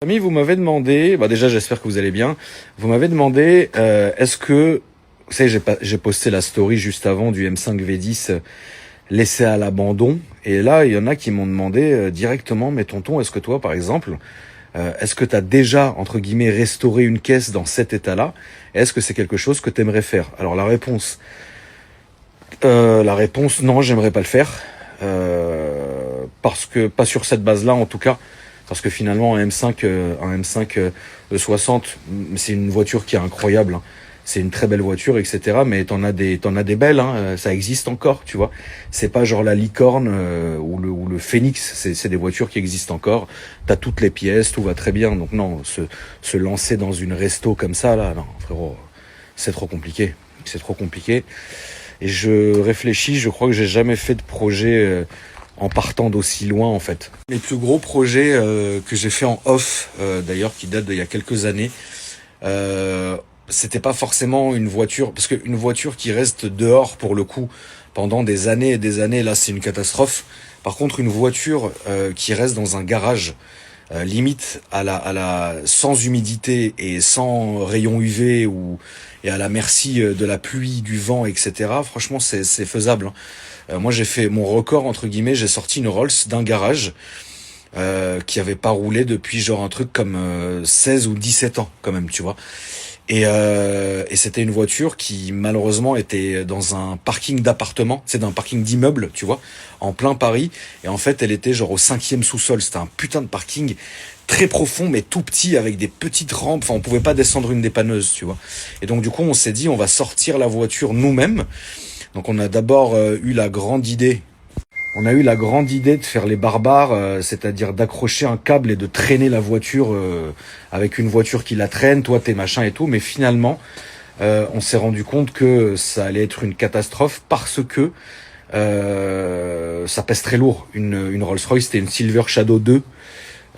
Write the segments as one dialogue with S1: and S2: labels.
S1: Ami, vous m'avez demandé, déjà j'espère que vous allez bien, vous m'avez demandé est-ce que, vous savez j'ai posté la story juste avant du M5 V10 laissé à l'abandon, et là il y en a qui m'ont demandé directement, mais tonton, est-ce que toi par exemple, est-ce que tu as déjà entre guillemets restauré une caisse dans cet état-là, et est-ce que c'est quelque chose que tu aimerais faire? Alors la réponse non, j'aimerais pas le faire, parce que pas sur cette base-là en tout cas. Parce que finalement, un M5 E60, c'est une voiture qui est incroyable, hein. C'est une très belle voiture, etc. Mais t'en as des belles, hein. Ça existe encore, tu vois. C'est pas genre la licorne ou le Phoenix. C'est des voitures qui existent encore. T'as toutes les pièces, tout va très bien. Donc non, se lancer dans une resto comme ça, là, non, frérot, c'est trop compliqué. C'est trop compliqué. Et je réfléchis, je crois que j'ai jamais fait de projet en partant d'aussi loin en fait. Les plus gros projets que j'ai fait en off, d'ailleurs qui datent d'il y a quelques années, c'était pas forcément une voiture, parce qu'une voiture qui reste dehors pour le coup pendant des années et des années, là c'est une catastrophe. Par contre une voiture qui reste dans un garage, limite à la sans humidité et sans rayon UV et à la merci de la pluie, du vent, etc. Franchement c'est faisable, hein. Moi j'ai fait mon record entre guillemets, j'ai sorti une Rolls d'un garage qui avait pas roulé depuis genre un truc comme 16 ou 17 ans quand même, tu vois. Et c'était une voiture qui malheureusement était dans un parking d'appartement, c'est d'un parking d'immeuble, tu vois, en plein Paris. Et en fait elle était genre au 5e sous-sol, c'était un putain de parking très profond mais tout petit avec des petites rampes, enfin on pouvait pas descendre une dépanneuse, tu vois. Et donc du coup on s'est dit on va sortir la voiture nous-mêmes. Donc on a d'abord eu la grande idée. On a eu la grande idée de faire les barbares, c'est-à-dire d'accrocher un câble et de traîner la voiture avec une voiture qui la traîne, toi tes machins et tout. Mais finalement, on s'est rendu compte que ça allait être une catastrophe parce que ça pèse très lourd. Une Rolls-Royce, c'était une Silver Shadow 2,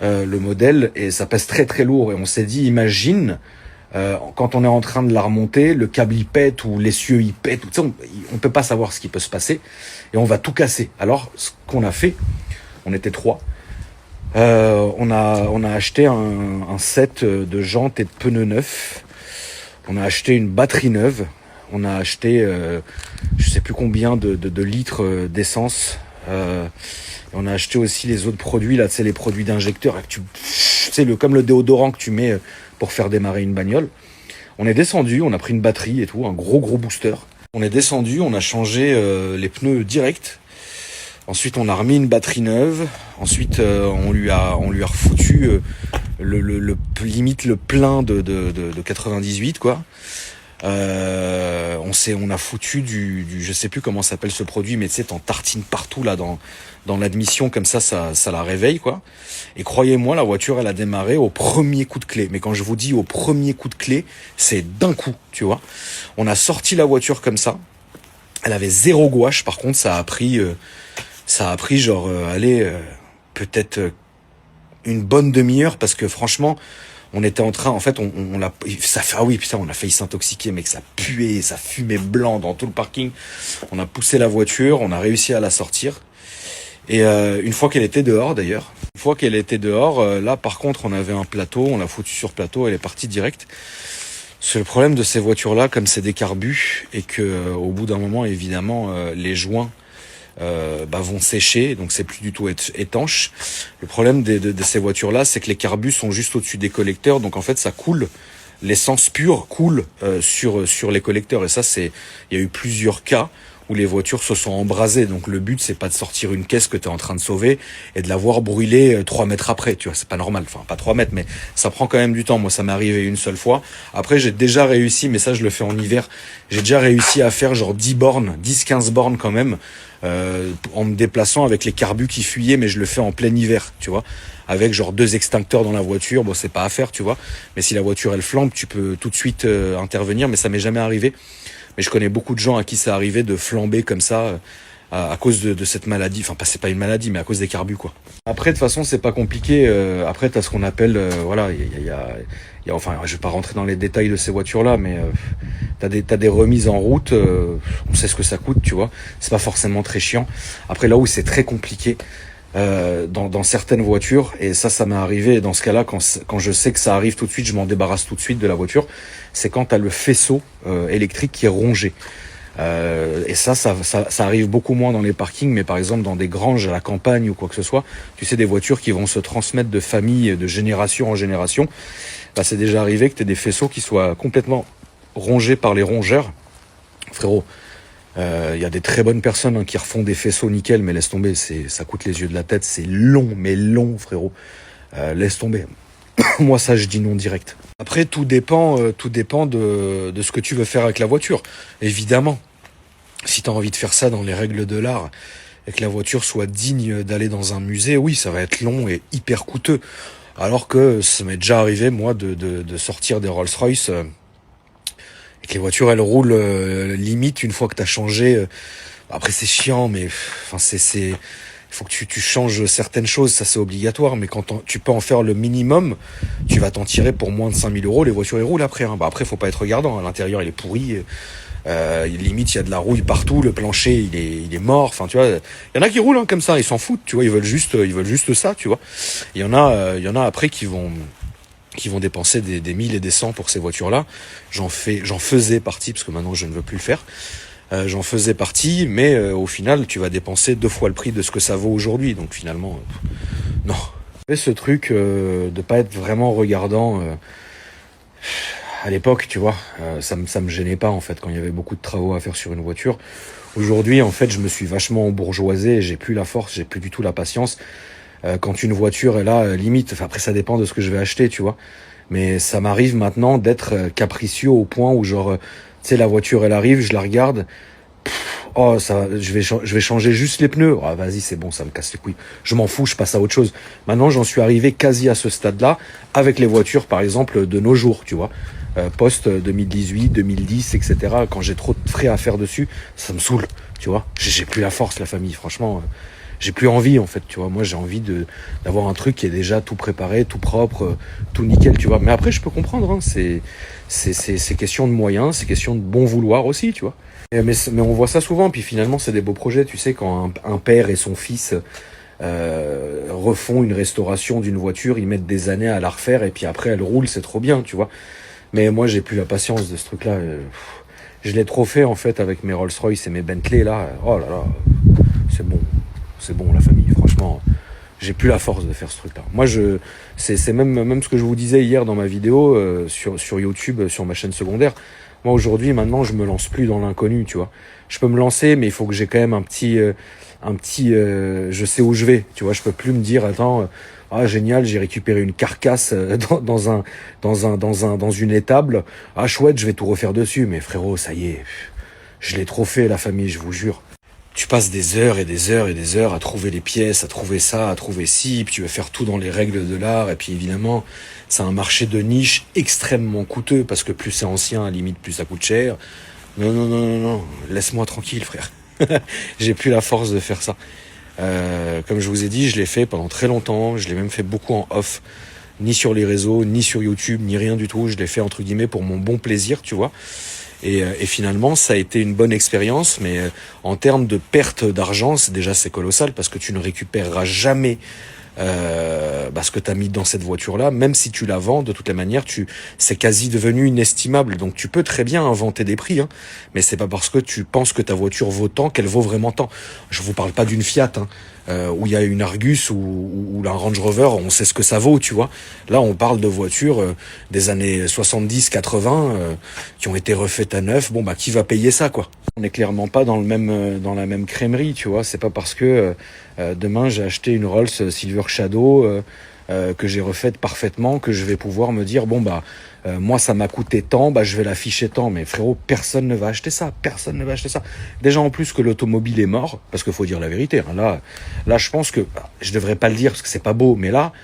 S1: le modèle, et ça pèse très très lourd. Et on s'est dit, imagine... quand on est en train de la remonter, le câble il pète ou l'essieu il pète, on peut pas savoir ce qui peut se passer et on va tout casser. Alors ce qu'on a fait, on était 3, on a acheté un set de jantes et de pneus neufs, on a acheté une batterie neuve, on a acheté je sais plus combien de litres d'essence, on a acheté aussi les autres produits là, tu sais, les produits d'injecteur comme le déodorant que tu mets pour faire démarrer une bagnole. On est descendu, on a pris une batterie et tout, un gros booster. On est descendu, on a changé les pneus direct. Ensuite, on a remis une batterie neuve. Ensuite, on lui a refoutu limite le plein de 98 quoi. On a foutu du je sais plus comment s'appelle ce produit, mais tu sais, t'en tartines partout là dans l'admission, comme ça la réveille quoi. Et croyez-moi, la voiture elle a démarré au premier coup de clé. Mais quand je vous dis au premier coup de clé, c'est d'un coup, tu vois. On a sorti la voiture comme ça. Elle avait zéro gouache. Par contre, ça a pris genre peut-être une bonne demi-heure, parce que franchement, on était en train, en fait, on l'a, ça fait, ah oui, putain, on a failli s'intoxiquer, mec, ça puait, ça fumait blanc dans tout le parking. On a poussé la voiture, on a réussi à la sortir. Et une fois qu'elle était dehors, d'ailleurs, là, par contre, on avait un plateau, on l'a foutu sur plateau, elle est partie direct. C'est le problème de ces voitures-là, comme c'est des carbus, et que au bout d'un moment, évidemment, les joints vont sécher, donc c'est plus du tout étanche. Le problème de ces voitures-là, c'est que les carbus sont juste au-dessus des collecteurs, donc en fait ça coule, l'essence pure coule sur les collecteurs, et ça il y a eu plusieurs cas où les voitures se sont embrasées. Donc le but c'est pas de sortir une caisse que tu es en train de sauver et de la voir brûler 3 mètres après, tu vois, c'est pas normal, enfin pas 3 mètres, mais ça prend quand même du temps. Moi ça m'est arrivé une seule fois. Après j'ai déjà réussi, mais ça je le fais en hiver, j'ai déjà réussi à faire genre 10-15 bornes quand même, en me déplaçant avec les carbus qui fuyaient, mais je le fais en plein hiver, tu vois, avec genre 2 extincteurs dans la voiture. Bon, c'est pas à faire, tu vois, mais si la voiture elle flambe, tu peux tout de suite intervenir, mais ça m'est jamais arrivé. Mais je connais beaucoup de gens à qui c'est arrivé de flamber comme ça à cause de cette maladie. Enfin, c'est pas une maladie, mais à cause des carbus, quoi. Après, de toute façon, c'est pas compliqué. Après, t'as ce qu'on appelle, voilà, il y a, enfin, je vais pas rentrer dans les détails de ces voitures-là, mais t'as des remises en route. On sait ce que ça coûte, tu vois. C'est pas forcément très chiant. Après, là où c'est très compliqué, dans certaines voitures, et ça m'est arrivé. Dans ce cas-là, quand je sais que ça arrive tout de suite, je m'en débarrasse tout de suite de la voiture. C'est quand tu as le faisceau électrique qui est rongé. Et ça arrive beaucoup moins dans les parkings, mais par exemple dans des granges à la campagne ou quoi que ce soit, tu sais, des voitures qui vont se transmettre de famille, de génération en génération. Bah, c'est déjà arrivé que tu aies des faisceaux qui soient complètement rongés par les rongeurs. Frérot, y a des très bonnes personnes qui refont des faisceaux nickel, mais laisse tomber, ça coûte les yeux de la tête, c'est long, mais long, frérot. Laisse tomber. Moi, ça, je dis non direct. Après, tout dépend de ce que tu veux faire avec la voiture. Évidemment, si tu as envie de faire ça dans les règles de l'art et que la voiture soit digne d'aller dans un musée, oui, ça va être long et hyper coûteux. Alors que ça m'est déjà arrivé, moi, de sortir des Rolls-Royce et que les voitures, elles roulent limite une fois que tu as changé. Après, c'est chiant, mais enfin, il faut que tu changes certaines choses, ça c'est obligatoire, mais quand tu peux en faire le minimum, tu vas t'en tirer pour moins de 5000 €, les voitures elles roulent après. Hein. Bah après, faut pas être regardant, hein. L'intérieur il est pourri, limite il y a de la rouille partout, le plancher il est mort, enfin tu vois, il y en a qui roulent hein, comme ça, ils s'en foutent, tu vois, ils veulent juste ça, tu vois. Il y en a après qui vont dépenser des 1000 et des 100 pour ces voitures-là. J'en faisais partie, parce que maintenant je ne veux plus le faire. J'en faisais partie, mais au final, tu vas dépenser 2 fois le prix de ce que ça vaut aujourd'hui. Donc finalement, non. Ce truc de pas être vraiment regardant à l'époque, tu vois, ça me gênait pas en fait quand il y avait beaucoup de travaux à faire sur une voiture. Aujourd'hui, en fait, je me suis vachement embourgeoisé, j'ai plus la force, j'ai plus du tout la patience. Quand une voiture est là, limite, enfin après ça dépend de ce que je vais acheter, tu vois. Mais ça m'arrive maintenant d'être capricieux au point où genre, tu sais, la voiture elle arrive, je la regarde, oh ça, je vais changer juste les pneus. Ah vas-y c'est bon, ça me casse les couilles. Je m'en fous, je passe à autre chose. Maintenant j'en suis arrivé quasi à ce stade-là avec les voitures par exemple de nos jours, tu vois. Post 2018, 2010, etc. Quand j'ai trop de frais à faire dessus, ça me saoule, tu vois. J'ai plus la force, la famille, franchement. J'ai plus envie en fait, tu vois. Moi j'ai envie d'avoir un truc qui est déjà tout préparé, tout propre, tout nickel, tu vois. Mais après je peux comprendre, hein, c'est question de moyens, c'est question de bon vouloir aussi, tu vois. Mais on voit ça souvent, puis finalement c'est des beaux projets, tu sais, quand un père et son fils refont une restauration d'une voiture, ils mettent des années à la refaire et puis après elle roule, c'est trop bien, tu vois. Mais moi j'ai plus la patience de ce truc-là. Je l'ai trop fait en fait avec mes Rolls-Royce et mes Bentley là. Oh là là, c'est bon. C'est bon la famille, franchement, j'ai plus la force de faire ce truc-là. Moi, c'est même ce que je vous disais hier dans ma vidéo sur YouTube, sur ma chaîne secondaire. Moi, aujourd'hui, maintenant, je me lance plus dans l'inconnu, tu vois. Je peux me lancer, mais il faut que j'ai quand même un petit, je sais où je vais, tu vois. Je peux plus me dire, attends, ah génial, j'ai récupéré une carcasse dans une étable. Ah chouette, je vais tout refaire dessus. Mais frérot, ça y est, je l'ai trop fait la famille, je vous jure. Tu passes des heures et des heures et des heures à trouver les pièces, à trouver ça, à trouver ci, puis tu veux faire tout dans les règles de l'art, et puis évidemment, c'est un marché de niche extrêmement coûteux, parce que plus c'est ancien, à la limite, plus ça coûte cher. Non, non, non, non, non, laisse-moi tranquille, frère. J'ai plus la force de faire ça. Comme je vous ai dit, je l'ai fait pendant très longtemps, je l'ai même fait beaucoup en off, ni sur les réseaux, ni sur YouTube, ni rien du tout, je l'ai fait entre guillemets pour mon bon plaisir, tu vois. Et finalement, ça a été une bonne expérience, mais en termes de perte d'argent, c'est colossal parce que tu ne récupéreras jamais ce que tu as mis dans cette voiture-là. Même si tu la vends, de toutes les manières, c'est quasi devenu inestimable. Donc tu peux très bien inventer des prix, hein, mais c'est pas parce que tu penses que ta voiture vaut tant qu'elle vaut vraiment tant. Je vous parle pas d'une Fiat, hein, où il y a une Argus ou un Range Rover, on sait ce que ça vaut, tu vois. Là, on parle de voitures des années 70, 80, qui ont été refaites à neuf. Bon, bah, qui va payer ça, quoi? On n'est clairement pas dans la même crèmerie, tu vois. C'est pas parce que demain j'ai acheté une Rolls Silver Shadow que j'ai refaite parfaitement que je vais pouvoir me dire bon bah moi ça m'a coûté tant, bah je vais l'afficher tant. Mais frérot, personne ne va acheter ça, personne ne va acheter ça. Déjà en plus que l'automobile est mort, parce qu'il faut dire la vérité, hein, là je pense que je devrais pas le dire parce que c'est pas beau, mais là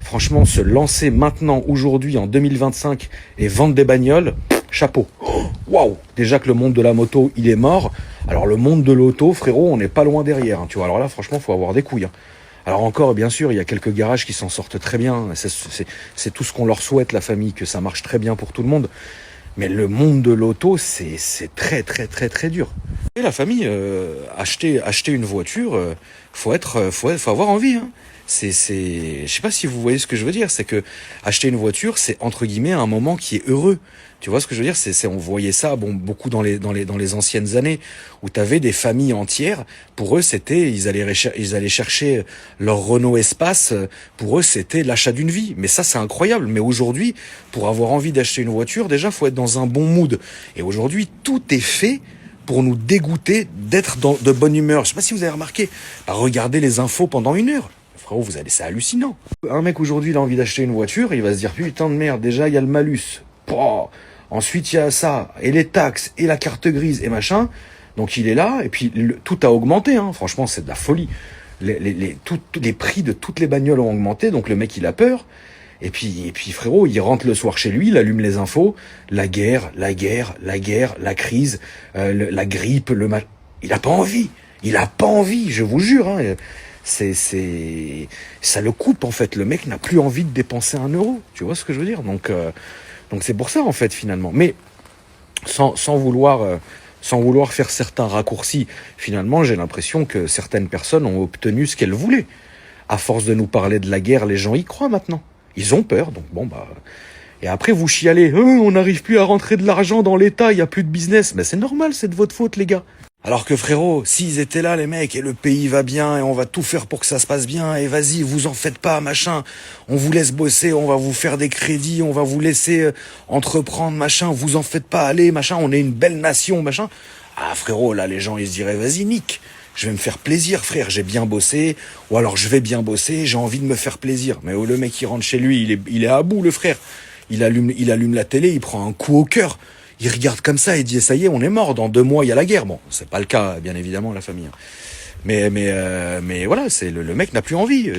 S1: franchement se lancer maintenant aujourd'hui en 2025 et vendre des bagnoles, chapeau. Waouh, déjà que le monde de la moto il est mort, alors le monde de l'auto, frérot, on n'est pas loin derrière, hein, tu vois. Alors là franchement faut avoir des couilles, hein. Alors encore, bien sûr, il y a quelques garages qui s'en sortent très bien. C'est tout ce qu'on leur souhaite, la famille, que ça marche très bien pour tout le monde. Mais le monde de l'auto, c'est très très très très dur. Et la famille, acheter une voiture, faut avoir envie, hein. Je sais pas si vous voyez ce que je veux dire. C'est que acheter une voiture, c'est entre guillemets un moment qui est heureux. Tu vois ce que je veux dire? On voyait ça, bon, beaucoup dans les anciennes années, où t'avais des familles entières. Pour eux, ils allaient chercher leur Renault Espace. Pour eux, c'était l'achat d'une vie. Mais ça, c'est incroyable. Mais aujourd'hui, pour avoir envie d'acheter une voiture, déjà, faut être dans un bon mood. Et aujourd'hui, tout est fait pour nous dégoûter d'être de bonne humeur. Je sais pas si vous avez remarqué. Bah, regardez les infos pendant 1 heure. Frérot, c'est hallucinant. Un mec aujourd'hui, il a envie d'acheter une voiture, il va se dire putain de merde, déjà il y a le malus. Pouah. Ensuite il y a ça, et les taxes, et la carte grise, et machin. Donc il est là, et puis tout a augmenté, hein. Franchement, c'est de la folie. Les prix de toutes les bagnoles ont augmenté, donc le mec il a peur. Et puis frérot, il rentre le soir chez lui, il allume les infos, la guerre, la crise, la grippe, il a pas envie. Il a pas envie, je vous jure, hein. Ça le coupe en fait. Le mec n'a plus envie de dépenser 1 euro. Tu vois ce que je veux dire? Donc c'est pour ça en fait finalement. Mais sans vouloir faire certains raccourcis, finalement j'ai l'impression que certaines personnes ont obtenu ce qu'elles voulaient. À force de nous parler de la guerre, les gens y croient maintenant. Ils ont peur. Donc bon bah. Et après vous chialez. On n'arrive plus à rentrer de l'argent dans l'État. Il y a plus de business. Mais c'est normal. C'est de votre faute les gars. Alors que frérot, s'ils étaient là les mecs, et le pays va bien, et on va tout faire pour que ça se passe bien, et vas-y, vous en faites pas, machin, on vous laisse bosser, on va vous faire des crédits, on va vous laisser entreprendre, machin, vous en faites pas, allez, machin, on est une belle nation, machin. Ah frérot, là les gens ils se diraient, vas-y nique, je vais me faire plaisir frère, j'ai bien bossé, ou alors je vais bien bosser, j'ai envie de me faire plaisir. Mais le mec il rentre chez lui, il est à bout le frère, il allume la télé, il prend un coup au cœur. Il regarde comme ça et dit ça y est, on est mort, dans 2 mois il y a la guerre. Bon, c'est pas le cas bien évidemment la famille. Mais voilà, c'est le mec n'a plus envie,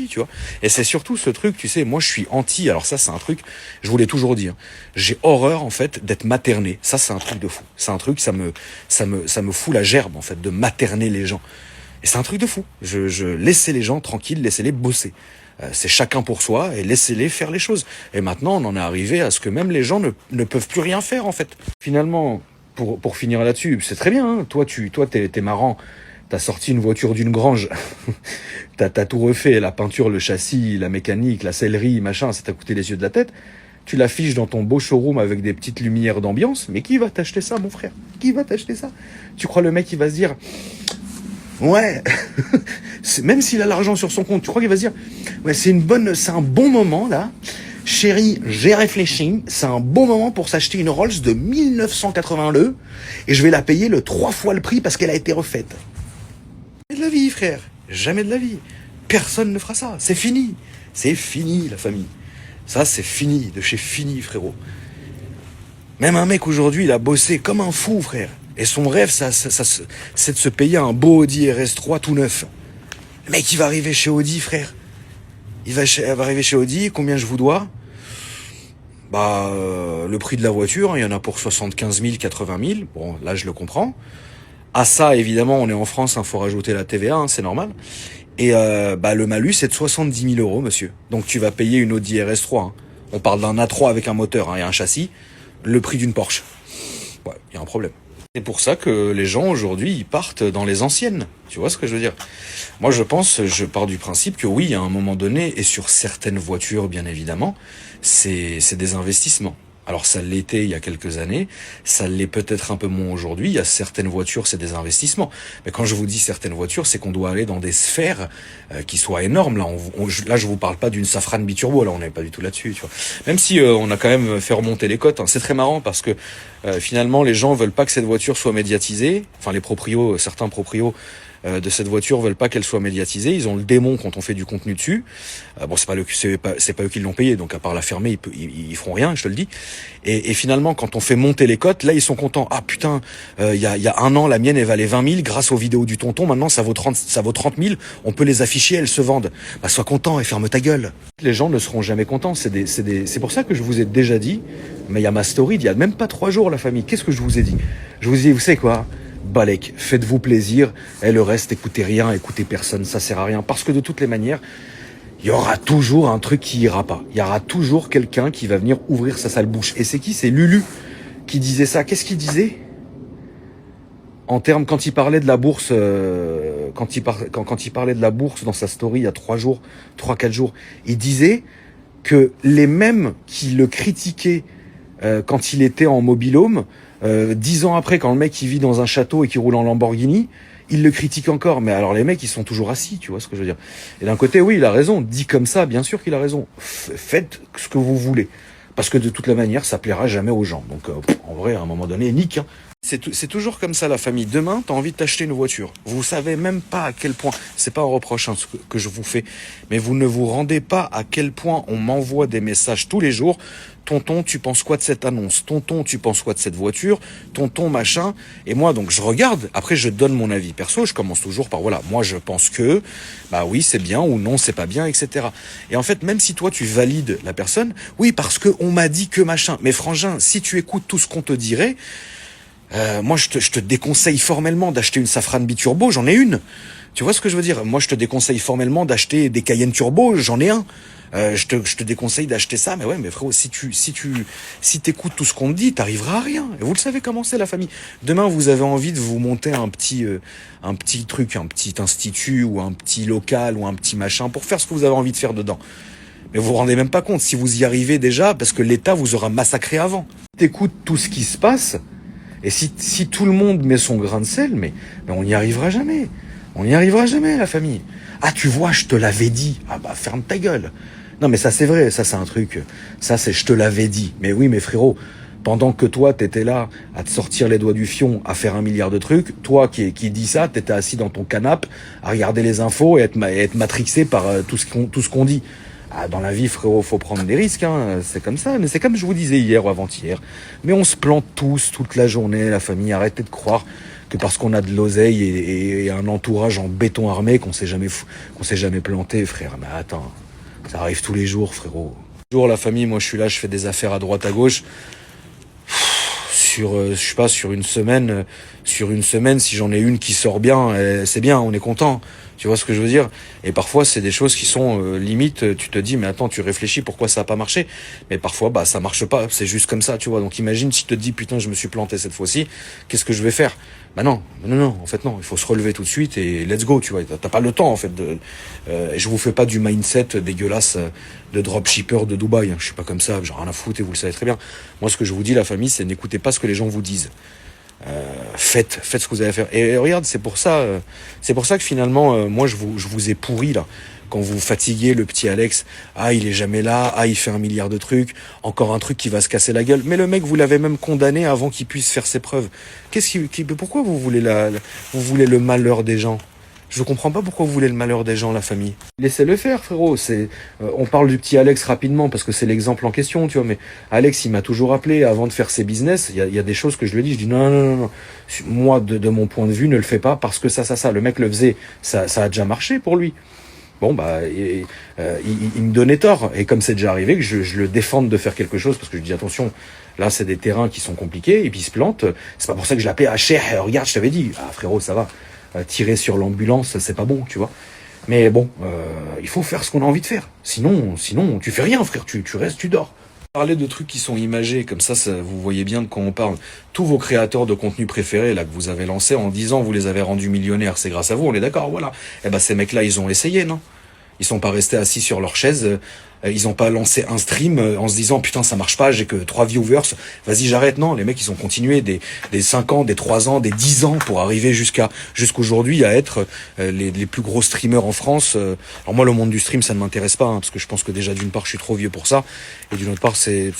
S1: tu vois. Et c'est surtout ce truc, tu sais, moi je suis anti. Alors ça c'est un truc, je vous l'ai toujours dit. Hein, j'ai horreur en fait d'être materné. Ça c'est un truc de fou. C'est un truc ça me fout la gerbe en fait de materner les gens. Et c'est un truc de fou. Je laissez les gens tranquilles, laissez-les bosser. C'est chacun pour soi et laissez-les faire les choses. Et maintenant, on en est arrivé à ce que même les gens ne peuvent plus rien faire, en fait. Finalement, pour finir là-dessus, c'est très bien, hein. Toi, t'es marrant. T'as sorti une voiture d'une grange. T'as tout refait, la peinture, le châssis, la mécanique, la sellerie, machin, ça t'a coûté les yeux de la tête. Tu l'affiches dans ton beau showroom avec des petites lumières d'ambiance. Mais qui va t'acheter ça, mon frère? Qui va t'acheter ça? Tu crois le mec, il va se dire... Ouais, même s'il a l'argent sur son compte, tu crois qu'il va se dire, ouais, c'est un bon moment là, chérie, j'ai réfléchi, c'est un bon moment pour s'acheter une Rolls de 1982 et je vais la payer 3 fois le prix parce qu'elle a été refaite. Jamais de la vie, frère, jamais de la vie. Personne ne fera ça, c'est fini la famille. Ça c'est fini, de chez fini, frérot. Même un mec aujourd'hui, il a bossé comme un fou, frère. Et son rêve, c'est de se payer un beau Audi RS3 tout neuf. Le mec, il va arriver chez Audi, frère. Il va arriver chez Audi, combien je vous dois? Bah, le prix de la voiture, hein, il y en a pour 75 000, 80 000. Bon, là, je le comprends. À ça, évidemment, on est en France, hein, faut rajouter la TVA, hein, c'est normal. Et le malus, c'est de 70 000 euros, monsieur. Donc, tu vas payer une Audi RS3. Hein. On parle d'un A3 avec un moteur et un châssis. Le prix d'une Porsche. Ouais, il y a un problème. C'est pour ça que les gens aujourd'hui ils partent dans les anciennes. Tu vois ce que je veux dire? Moi je pars du principe que oui, à un moment donné, et sur certaines voitures bien évidemment, c'est des investissements. Alors ça l'était il y a quelques années, ça l'est peut-être un peu moins aujourd'hui. Il y a certaines voitures, c'est des investissements. Mais quand je vous dis certaines voitures, c'est qu'on doit aller dans des sphères qui soient énormes. Là, je vous parle pas d'une Safran biturbo. Là, on n'est pas du tout là-dessus. Tu vois. Même si on a quand même fait remonter les cotes. Hein. C'est très marrant parce que finalement, les gens veulent pas que cette voiture soit médiatisée. Enfin, certains proprios de cette voiture veulent pas qu'elle soit médiatisée. Ils ont le démon quand on fait du contenu dessus. Bon, c'est pas eux qui l'ont payé, donc à part la fermer, ils feront rien, je te le dis. Et finalement, quand on fait monter les cotes, là ils sont contents. Ah putain, il y a 1 an, la mienne elle valait 20 000 grâce aux vidéos du tonton. Maintenant ça vaut 30 000. On peut les afficher, elles se vendent. Bah sois content et ferme ta gueule. Les gens ne seront jamais contents. C'est pour ça que je vous ai déjà dit. Mais il y a ma story, il y a même pas 3 jours la famille. Qu'est-ce que je vous ai dit? Je vous ai dit, vous savez quoi? Balek, faites-vous plaisir, et le reste, écoutez rien, écoutez personne, ça sert à rien. Parce que de toutes les manières, il y aura toujours un truc qui ira pas. Il y aura toujours quelqu'un qui va venir ouvrir sa sale bouche. Et c'est qui? C'est Lulu qui disait ça. Qu'est-ce qu'il disait? En termes, quand il parlait de la bourse, quand il parlait de la bourse dans sa story il y a 3-4 jours, il disait que les mêmes qui le critiquaient quand il était en mobil-home, 10 ans après, quand le mec il vit dans un château et qui roule en Lamborghini, il le critique encore. Mais alors les mecs, ils sont toujours assis, tu vois ce que je veux dire. Et d'un côté, oui, il a raison. Dit comme ça, bien sûr qu'il a raison. Faites ce que vous voulez. Parce que de toute la manière, ça plaira jamais aux gens. Donc, en vrai, à un moment donné, nique. Hein. C'est toujours comme ça, la famille. Demain, t'as envie de t'acheter une voiture. Vous savez même pas à quel point, c'est pas un reproche hein, ce que je vous fais, mais vous ne vous rendez pas à quel point on m'envoie des messages tous les jours. Tonton, tu penses quoi de cette annonce? Tonton, tu penses quoi de cette voiture? Tonton, machin. Et moi, donc, je regarde. Après, je donne mon avis perso. Je commence toujours par, voilà, moi, je pense que, bah oui, c'est bien ou non, c'est pas bien, etc. Et en fait, même si toi, tu valides la personne, oui, parce que on m'a dit que machin. Mais frangin, si tu écoutes tout ce qu'on te dirait, moi, je te déconseille formellement d'acheter une Safran biturbo, j'en ai une. Tu vois ce que je veux dire? Moi, je te déconseille formellement d'acheter des Cayenne turbo, j'en ai un. Je te déconseille d'acheter ça, mais ouais, mais frérot, si t'écoutes tout ce qu'on te dit, t'arriveras à rien. Et vous le savez comment c'est la famille. Demain, vous avez envie de vous monter un petit truc, un petit institut ou un petit local ou un petit machin pour faire ce que vous avez envie de faire dedans. Mais vous vous rendez même pas compte si vous y arrivez déjà parce que l'État vous aura massacré avant. T'écoutes tout ce qui se passe. Et si tout le monde met son grain de sel, mais on n'y arrivera jamais. On n'y arrivera jamais, la famille. Ah, tu vois, je te l'avais dit. Ah bah, ferme ta gueule. Non, mais ça, c'est vrai. Ça, c'est un truc. Ça, c'est je te l'avais dit. Mais oui, mais frérot, pendant que toi, t'étais là à te sortir les doigts du fion, à faire 1 milliard de trucs, toi qui dis ça, t'étais assis dans ton canapé à regarder les infos et être matrixé par tout ce qu'on dit. Ah, dans la vie, frérot, faut prendre des risques, hein. C'est comme ça. Mais c'est comme je vous disais hier ou avant-hier. Mais on se plante tous, toute la journée, la famille. Arrêtez de croire que parce qu'on a de l'oseille et un entourage en béton armé qu'on s'est jamais planté, frère. Mais attends, ça arrive tous les jours, frérot. Toujours la famille, moi je suis là, je fais des affaires à droite à gauche. Je sais pas, sur une semaine, si j'en ai une qui sort bien, c'est bien, on est content. Tu vois ce que je veux dire? Et parfois, c'est des choses qui sont limite, tu te dis, mais attends, tu réfléchis, pourquoi ça a pas marché? Mais parfois, bah, ça marche pas, c'est juste comme ça, tu vois. Donc imagine si tu te dis, putain, je me suis planté cette fois-ci, qu'est-ce que je vais faire? Bah non, en fait non, il faut se relever tout de suite et let's go, tu vois. T'as pas le temps, en fait, je vous fais pas du mindset dégueulasse de dropshipper de Dubaï, hein. Je suis pas comme ça, j'ai rien à foutre et vous le savez très bien. Moi, ce que je vous dis, la famille, c'est n'écoutez pas ce que les gens vous disent. Faites ce que vous avez à faire. Et regarde, c'est pour ça que finalement, moi, je vous ai pourri là. Quand vous fatiguez le petit Alex, ah, il est jamais là, ah, il fait 1 milliard de trucs, encore un truc qui va se casser la gueule. Mais le mec, vous l'avez même condamné avant qu'il puisse faire ses preuves. Pourquoi vous voulez vous voulez le malheur des gens? Je ne comprends pas pourquoi vous voulez le malheur des gens, la famille. Laissez-le faire, frérot. On parle du petit Alex rapidement parce que c'est l'exemple en question, tu vois. Mais Alex, il m'a toujours appelé avant de faire ses business. Il y a des choses que je lui ai dit. Je dis non. Moi, de mon point de vue, ne le fais pas parce que ça. Le mec le faisait. Ça a déjà marché pour lui. Bon, bah, il me donnait tort. Et comme c'est déjà arrivé, que je le défende de faire quelque chose parce que je dis attention. Là, c'est des terrains qui sont compliqués et puis il se plante. C'est pas pour ça que je l'appelais à cher. Regarde, je t'avais dit. Ah, frérot, ça va. Tirer sur l'ambulance, c'est pas bon, tu vois. Mais bon, il faut faire ce qu'on a envie de faire. Sinon, tu fais rien, frère. Tu restes, tu dors. Parler de trucs qui sont imagés, comme ça, vous voyez bien de quoi on parle. Tous vos créateurs de contenu préférés, là, que vous avez lancés en 10 ans, vous les avez rendus millionnaires, c'est grâce à vous, on est d'accord, voilà. Eh ben, ces mecs-là, ils ont essayé, non? Ils sont pas restés assis sur leur chaise, ils ont pas lancé un stream en se disant putain ça marche pas, j'ai que 3 viewers, vas-y j'arrête. Non, les mecs ils ont continué des 5 ans, des 3 ans, des 10 ans pour arriver jusqu'aujourd'hui à être les plus gros streamers en France. Alors moi le monde du stream ça ne m'intéresse pas hein, parce que je pense que déjà d'une part je suis trop vieux pour ça et d'une autre part c'est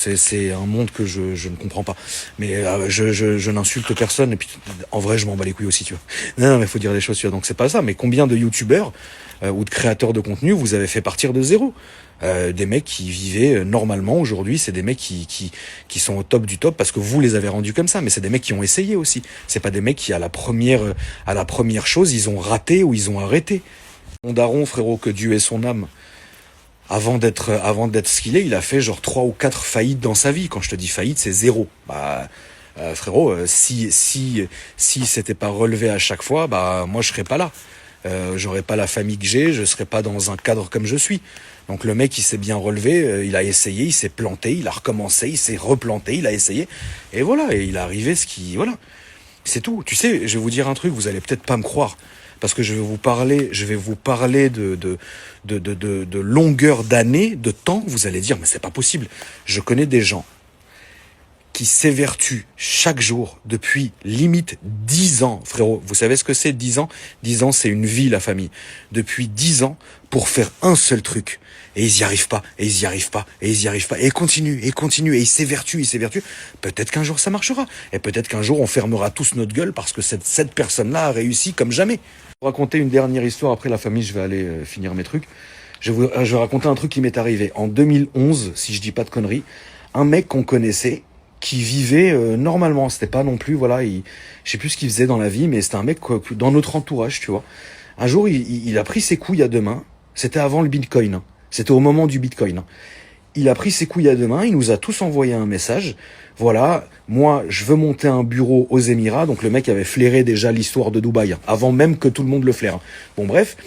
S1: un monde que je ne comprends pas. Mais je n'insulte personne et puis en vrai je m'en bats les couilles aussi, tu vois. Non mais faut dire les choses, tu vois. Donc c'est pas ça, mais combien de youtubeurs ou de créateurs de contenu vous avez fait partir de zéro? Des mecs qui vivaient normalement aujourd'hui, c'est des mecs qui sont au top du top parce que vous les avez rendus comme ça, mais c'est des mecs qui ont essayé aussi. C'est pas des mecs qui à la première chose ils ont raté ou ils ont arrêté. Mon daron, frérot, que Dieu ait son âme, avant d'être ce qu'il est, il a fait genre 3 ou 4 faillites dans sa vie. Quand je te dis faillite, c'est zéro. Bah frérot, si c'était pas relevé à chaque fois, bah moi je serais pas là. j'aurais pas la famille que j'ai, je serais pas dans un cadre comme je suis. Donc le mec, il s'est bien relevé, il a essayé, il s'est planté, il a recommencé, il s'est replanté, il a essayé, et voilà, et il est arrivé voilà. C'est tout. Tu sais, je vais vous dire un truc, vous allez peut-être pas me croire, parce que je vais vous parler de longueur d'années, de temps, vous allez dire, mais c'est pas possible. Je connais des gens qui s'évertuent chaque jour depuis limite 10 ans, frérot. Vous savez ce que c'est 10 ans? 10 ans, c'est une vie, la famille. Depuis 10 ans, pour faire un seul truc. Et ils y arrivent pas, et ils y arrivent pas, et ils y arrivent pas. Et ils continuent, et ils s'évertuent, Peut-être qu'un jour ça marchera. Et peut-être qu'un jour on fermera tous notre gueule parce que cette personne-là a réussi comme jamais. Je vais vous raconter une dernière histoire. Après la famille, je vais aller finir mes trucs. Je vais raconter un truc qui m'est arrivé. En 2011, si je dis pas de conneries, un mec qu'on connaissait, qui vivait normalement, c'était pas non plus, voilà, je sais plus ce qu'il faisait dans la vie, mais c'était un mec dans notre entourage, tu vois. Un jour, il a pris ses couilles à deux mains, c'était avant le Bitcoin, hein. C'était au moment du Bitcoin, hein. Il a pris ses couilles à deux mains, il nous a tous envoyé un message, voilà, moi, je veux monter un bureau aux Émirats, donc le mec avait flairé déjà l'histoire de Dubaï, hein, avant même que tout le monde le flaire, hein. Bon, bref,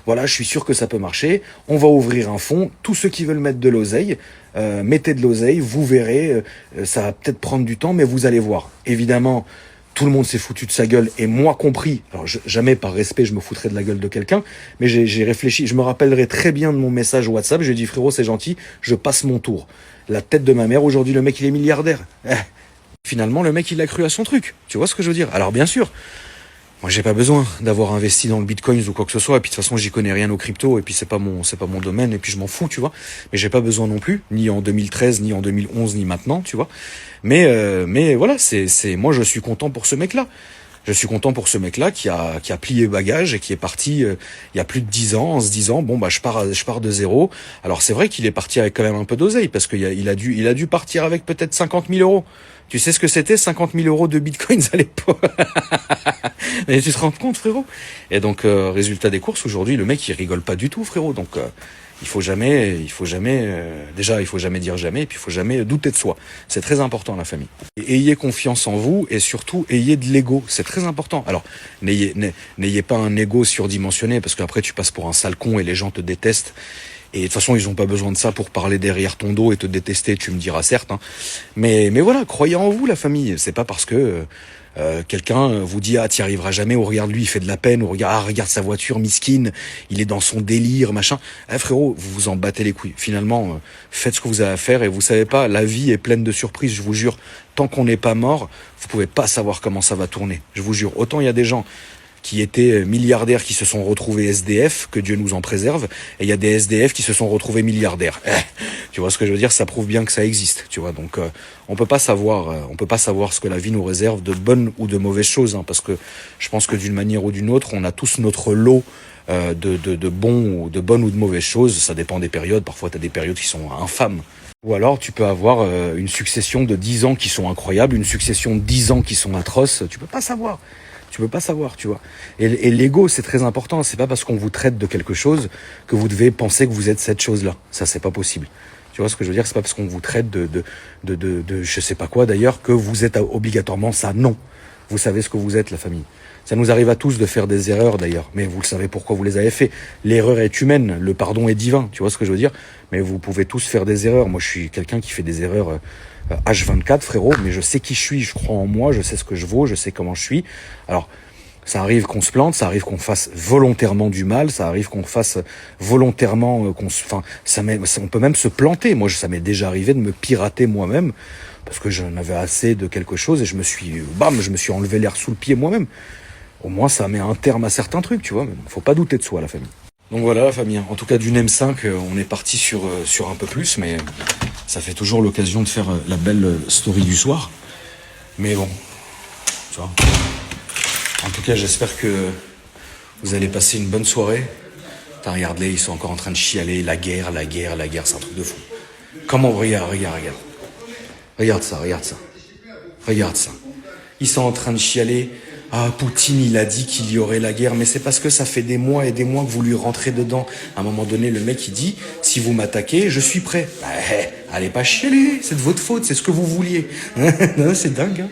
S1: voilà, je suis sûr que ça peut marcher. On va ouvrir un fonds. Tous ceux qui veulent mettre de l'oseille, mettez de l'oseille. Vous verrez, ça va peut-être prendre du temps, mais vous allez voir. Évidemment, tout le monde s'est foutu de sa gueule, et moi compris. Alors, jamais par respect, je me foutrais de la gueule de quelqu'un, mais j'ai réfléchi. Je me rappellerai très bien de mon message WhatsApp. J'ai dit, frérot, c'est gentil, je passe mon tour. La tête de ma mère, aujourd'hui, le mec, il est milliardaire. Finalement, le mec, il a cru à son truc. Tu vois ce que je veux dire? Alors, bien sûr, moi, j'ai pas besoin d'avoir investi dans le Bitcoin ou quoi que ce soit. Et puis, de toute façon, j'y connais rien aux crypto. Et puis, c'est pas mon domaine. Et puis, je m'en fous, tu vois. Mais j'ai pas besoin non plus. Ni en 2013, ni en 2011, ni maintenant, tu vois. Mais voilà, moi, je suis content pour ce mec-là. Je suis content pour ce mec-là qui a plié bagage et qui est parti, il y a plus de 10 ans en se disant, bon, bah, je pars de zéro. Alors, c'est vrai qu'il est parti avec quand même un peu d'oseille parce il a dû partir avec peut-être 50 000 euros. Tu sais ce que c'était, 50 000 euros de bitcoins à l'époque? Et tu te rends compte, frérot? Et donc, résultat des courses, aujourd'hui, le mec, il rigole pas du tout, frérot. Donc, il faut jamais dire jamais, et puis il faut jamais douter de soi. C'est très important, la famille. Et ayez confiance en vous, et surtout, ayez de l'ego. C'est très important. Alors, n'ayez pas un ego surdimensionné, parce qu'après, tu passes pour un sale con et les gens te détestent. Et de toute façon, ils ont pas besoin de ça pour parler derrière ton dos et te détester, tu me diras certes, hein. Mais voilà, croyez en vous, la famille. C'est pas parce que quelqu'un vous dit, ah, t'y arriveras jamais, ou regarde lui, il fait de la peine, ou regarde sa voiture, miskine, il est dans son délire, machin. Frérot, vous vous en battez les couilles. Finalement, faites ce que vous avez à faire, et vous savez pas, la vie est pleine de surprises, je vous jure. Tant qu'on n'est pas mort, vous pouvez pas savoir comment ça va tourner. Je vous jure. Autant il y a des gens qui étaient milliardaires qui se sont retrouvés SDF, que Dieu nous en préserve, et il y a des SDF qui se sont retrouvés milliardaires. Tu vois ce que je veux dire? Ça prouve bien que ça existe, tu vois. Donc on peut pas savoir ce que la vie nous réserve de bonnes ou de mauvaises choses, hein, parce que je pense que d'une manière ou d'une autre, on a tous notre lot de bonnes ou de mauvaises choses. Ça dépend des périodes. Parfois, tu as des périodes qui sont infâmes. Ou alors, tu peux avoir une succession de 10 ans qui sont incroyables, une succession de 10 ans qui sont atroces. Tu peux pas savoir. Tu peux pas savoir, tu vois. Et l'ego, c'est très important. C'est pas parce qu'on vous traite de quelque chose que vous devez penser que vous êtes cette chose-là. Ça, c'est pas possible. Tu vois ce que je veux dire? C'est pas parce qu'on vous traite de je sais pas quoi d'ailleurs que vous êtes obligatoirement ça. Non. Vous savez ce que vous êtes, la famille. Ça nous arrive à tous de faire des erreurs d'ailleurs, mais vous le savez pourquoi vous les avez fait. L'erreur est humaine, le pardon est divin, tu vois ce que je veux dire? Mais vous pouvez tous faire des erreurs. Moi, je suis quelqu'un qui fait des erreurs H24, frérot, mais je sais qui je suis, je crois en moi, je sais ce que je vaux, je sais comment je suis. Alors, ça arrive qu'on se plante, ça arrive qu'on fasse volontairement du mal, ça arrive qu'on fasse volontairement, on peut même se planter. Moi, ça m'est déjà arrivé de me pirater moi-même parce que j'en avais assez de quelque chose et je me suis enlevé l'air sous le pied moi-même. Au moins, ça met un terme à certains trucs, tu vois. Mais faut pas douter de soi, la famille. Donc voilà, la famille. En tout cas, d'une M5, on est parti sur un peu plus, mais ça fait toujours l'occasion de faire la belle story du soir. Mais bon, tu vois. En tout cas, j'espère que vous allez passer une bonne soirée. Regarde-les, ils sont encore en train de chialer. La guerre, c'est un truc de fou. Comment, regarde. Regarde ça. Ils sont en train de chialer. Ah, Poutine, il a dit qu'il y aurait la guerre, mais c'est parce que ça fait des mois et des mois que vous lui rentrez dedans. À un moment donné, le mec, il dit, si vous m'attaquez, je suis prêt. Allez pas chialer, c'est de votre faute, c'est ce que vous vouliez. Non, c'est dingue, hein.